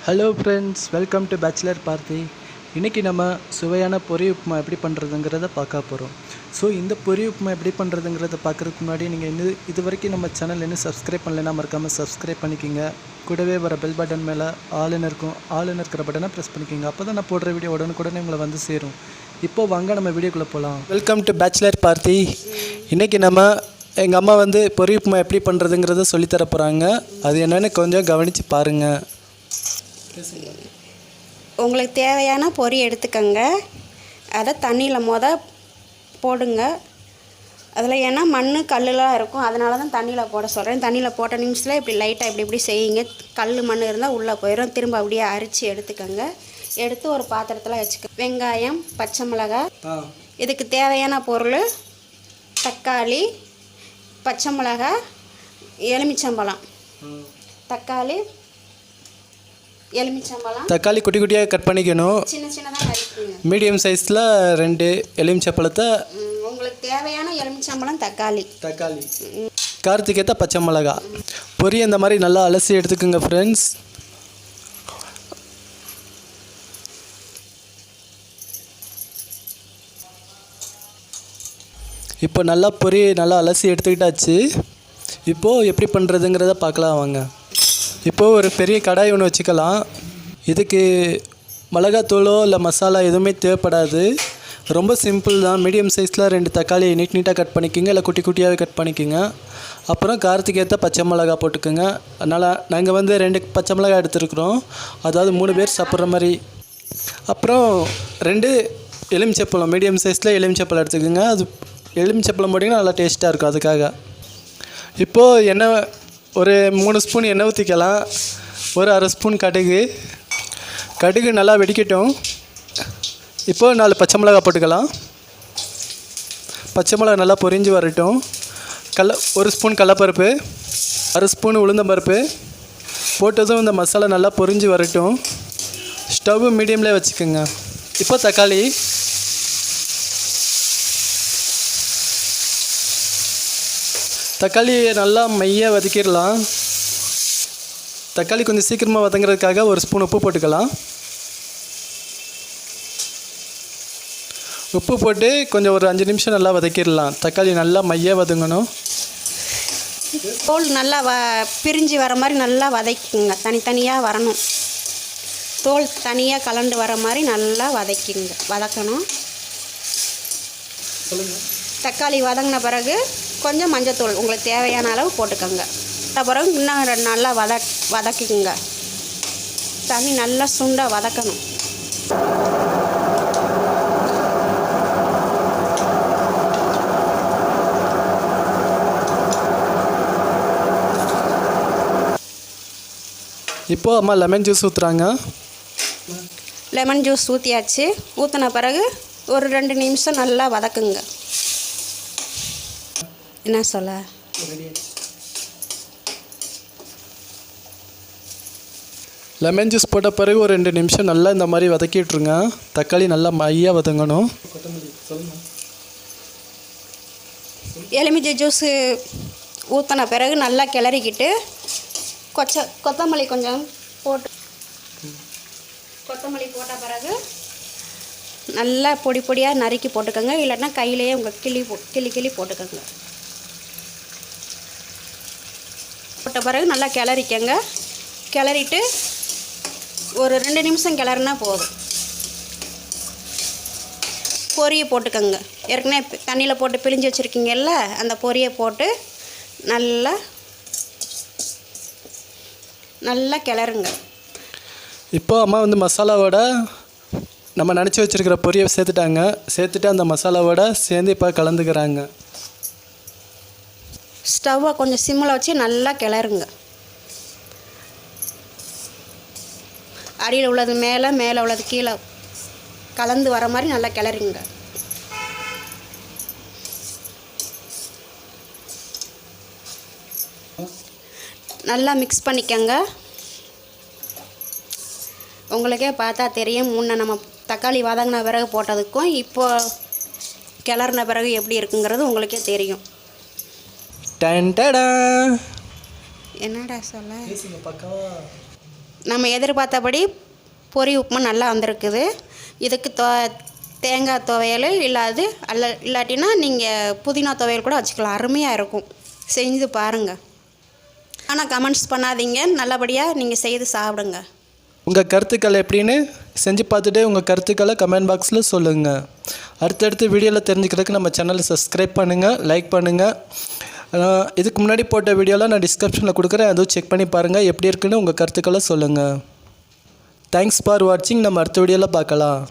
Hello friends, welcome to bachelor party. இன்றைக்கி நம்ம சுவையான பொரி உப்புமா எப்படி பண்ணுறதுங்கிறத பார்க்க போகிறோம். ஸோ இந்த பொரி உப்புமா எப்படி பண்ணுறதுங்கிறத பார்க்குறதுக்கு முன்னாடி நீங்கள் இது வரைக்கும் நம்ம சேனல் இன்னும் சப்ஸ்கிரைப் பண்ணலைன்னா மறக்காமல் சப்ஸ்கிரைப் பண்ணிக்கோங்க. கூடவே வர பெல் பட்டன் மேலே ஆளுன்னு இருக்கும், ஆளுன்னு இருக்கிற பட்டனை ப்ரெஸ் பண்ணிக்கோங்க. அப்போ தான் நான் போடுற வீடியோ உடனுக்குடனே உங்களை வந்து சேரும். இப்போது வாங்க நம்ம வீடியோக்குள்ளே போகலாம். Welcome to bachelor party. இன்றைக்கி நம்ம எங்கள் அம்மா வந்து பொரி உப்புமா எப்படி பண்ணுறதுங்கிறத சொல்லித்தர போகிறாங்க. அது என்னென்னு கொஞ்சம் கவனித்து பாருங்கள். உங்களுக்கு தேவையான பொரி எடுத்துக்கோங்க. அதை தண்ணியில் போடுங்க. அதில் ஏன்னா மண் கல்லுலாம் இருக்கும், அதனால தான் தண்ணியில் போட சொல்கிறேன். தண்ணியில் போட்ட நிமிஷத்தில் இப்படி லைட்டாக இப்படி செய்யுங்க. கல் மண் இருந்தால் உள்ளே போயிடும். திரும்ப அப்படியே அரிச்சு எடுத்துக்கோங்க. எடுத்து ஒரு பாத்திரத்தில் வச்சுக்க. வெங்காயம், பச்சை மிளகாய், இதுக்கு தேவையான பொருள் தக்காளி, பச்சை மிளகாய், எலுமிச்சம்பழம். தக்காளி குட்டி குட்டியாக கட் பண்ணிக்கணும். சின்ன சின்னதாக நறுக்குங்க. மீடியம் சைஸில் 2 எலுமிச்சம்பழத்தை, உங்களுக்கு தேவையான எலுமிச்சம்பழம், தக்காளி, காரத்துக்கு ஏற்ற பச்சை மிளகா. பொரி அந்த மாதிரி நல்லா அலசி எடுத்துக்கோங்க ஃப்ரெண்ட்ஸ். இப்போ நல்லா பொரி நல்லா அலசி எடுத்துக்கிட்டாச்சு. இப்போது எப்படி பண்ணுறதுங்கிறத பார்க்கலாம் வாங்க. இப்போது ஒரு பெரிய கடாய் ஒன்று வச்சுக்கலாம். இதுக்கு மிளகாத்தூளோ இல்லை மசாலா எதுவுமே தேவைப்படாது. ரொம்ப சிம்பிள் தான். மீடியம் சைஸில் 2 தக்காளி நீட்டாக கட் பண்ணிக்கோங்க, இல்லை குட்டி குட்டியாகவே கட் பண்ணிக்கோங்க. அப்புறம் காரத்துக்கு ஏற்ற பச்சை மிளகா போட்டுக்கோங்க. அதனால் நாங்கள் வந்து 2 பச்சை மிளகா எடுத்துருக்குறோம், அதாவது 3 பேர் சாப்பிட்ற மாதிரி. அப்புறம் 2 எலுமிச்சப்பழம், மீடியம் சைஸில் எலுமிச்சப்பழம் எடுத்துக்கோங்க. அது எலுமிச்சப்பழம் போட்டிங்கன்னா நல்லா டேஸ்ட்டாக இருக்கும். அதுக்காக இப்போது எண்ணெய் ஒரு 3 ஸ்பூன் எண்ணெய் ஊற்றிக்கலாம். ஒரு அரை ஸ்பூன் கடுகு நல்லா வெடிக்கட்டும். இப்போது 4 பச்சை மிளகா போட்டுக்கலாம். பச்சை மிளகா நல்லா பொரிஞ்சு வரட்டும். ஒரு ஸ்பூன் கடலப்பருப்பு, அரை ஸ்பூன் உளுந்தம்பருப்பு போட்டதும் இந்த மசாலா நல்லா பொரிஞ்சு வரட்டும். ஸ்டவ் மீடியம்லேயே வச்சுக்கோங்க. இப்போ தக்காளியை நல்லா மையாக வதக்கிடலாம். தக்காளி கொஞ்சம் சீக்கிரமாக வதங்கிறதுக்காக ஒரு ஸ்பூன் உப்பு போட்டுக்கலாம். உப்பு போட்டு கொஞ்சம் ஒரு 5 நிமிஷம் நல்லா வதக்கிடலாம். தக்காளி நல்லா மையாக வதங்கணும். தோல் நல்லா பிரிஞ்சு வர மாதிரி நல்லா வதக்கிங்க. தனித்தனியாக வரணும். தோல் தனியாக கலண்டு வர மாதிரி நல்லா வதக்கணும். தக்காளி வதங்கின பிறகு கொஞ்சம் மஞ்சத்தூள் உங்களுக்கு தேவையான அளவு போட்டுக்கோங்க. பிறகு இன்னும் நல்லா வதக்கிக்குங்க. தண்ணி நல்லா சுண்டாக வதக்கணும். இப்போது அம்மா லெமன் ஜூஸ் ஊற்றுறாங்க. லெமன் ஜூஸ் ஊற்றியாச்சு. ஊற்றின பிறகு ஒரு 2 நிமிஷம் நல்லா வதக்குங்க. என்ன சொல்ல, லெமன் ஜூஸ் போட்ட பிறகு ஒரு 2 நிமிஷம் நல்லா இந்த மாதிரி வதக்கி விட்ருங்க. தக்காளி நல்லா மையாக வதங்கணும். எலுமிச்சை ஜூஸு ஊற்றின பிறகு நல்லா கிளறிக்கிட்டு கொத்தமல்லி கொஞ்சம் போட்டு, கொத்தமல்லி போட்ட பிறகு நல்லா பொடியாக நறுக்கி போட்டுக்கோங்க. இல்லைன்னா கையிலேயே உங்கள் கிள்ளி போட்டுக்கோங்க. போட்ட பிறகு நல்லா கிளறிக்கங்க. கிளறிட்டு ஒரு 2 நிமிஷம் கிளறினா போதும். பொரியை போட்டுக்கோங்க. ஏற்கனவே தண்ணியில் போட்டு பிழிஞ்சு வச்சுருக்கீங்கல்ல, அந்த பொரியை போட்டு நல்லா கிளறுங்க. இப்போ அம்மா வந்து மசாலாவோட நம்ம நினச்சி வச்சுருக்கிற பொரியை சேர்த்துட்டு அந்த மசாலாவோட சேர்ந்து இப்போ கலந்துக்கிறாங்க. ஸ்டவ்வை கொஞ்சம் சிம்மில் வச்சு நல்லா கிளறுங்க. அடியில் உள்ளது மேலே உள்ளது கீழே கலந்து வர மாதிரி நல்லா கிளறுங்க. நல்லா மிக்ஸ் பண்ணிக்கங்க. உங்களுக்கே பார்த்தா தெரியும், முன்ன நம்ம தக்காளி வதங்கின பிறகு போட்டதுக்கும் இப்போ கிளறின பிறகு எப்படி இருக்குங்கிறது உங்களுக்கே தெரியும். டன்டடா. என்னடா சொல்ல? நம்ம எதிர்பார்த்தபடி பொரி உப்புமா நல்லா வந்திருக்குது. இதுக்கு தேங்காய் துவையல் இல்லாட்டினா நீங்கள் புதினா துவையல் கூட வச்சுக்கலாம். அருமையாக இருக்கும். செஞ்சு பாருங்கள். ஆனால் கமெண்ட்ஸ் பண்ணாதீங்க, நல்லபடியாக நீங்கள் செய்து சாப்பிடுங்க. உங்கள் கருத்துக்கள் எப்படின்னு செஞ்சு பார்த்துட்டு உங்கள் கருத்துக்களை கமெண்ட் பாக்ஸில் சொல்லுங்கள். அடுத்தடுத்த வீடியோவில் தெரிஞ்சுக்கிறதுக்கு நம்ம சேனலை சப்ஸ்கிரைப் பண்ணுங்கள், லைக் பண்ணுங்கள். இதுக்கு முன்னாடி போட்ட வீடியோலாம் நான் டிஸ்கிரிப்ஷனில் கொடுக்குறேன், அதுவும் செக் பண்ணி பாருங்கள். எப்படி இருக்குன்னு உங்கள் கருத்துக்களை சொல்லுங்கள். தேங்க்ஸ் ஃபார் வாட்சிங். நம்ம அடுத்த வீடியோவில் பார்க்கலாம்.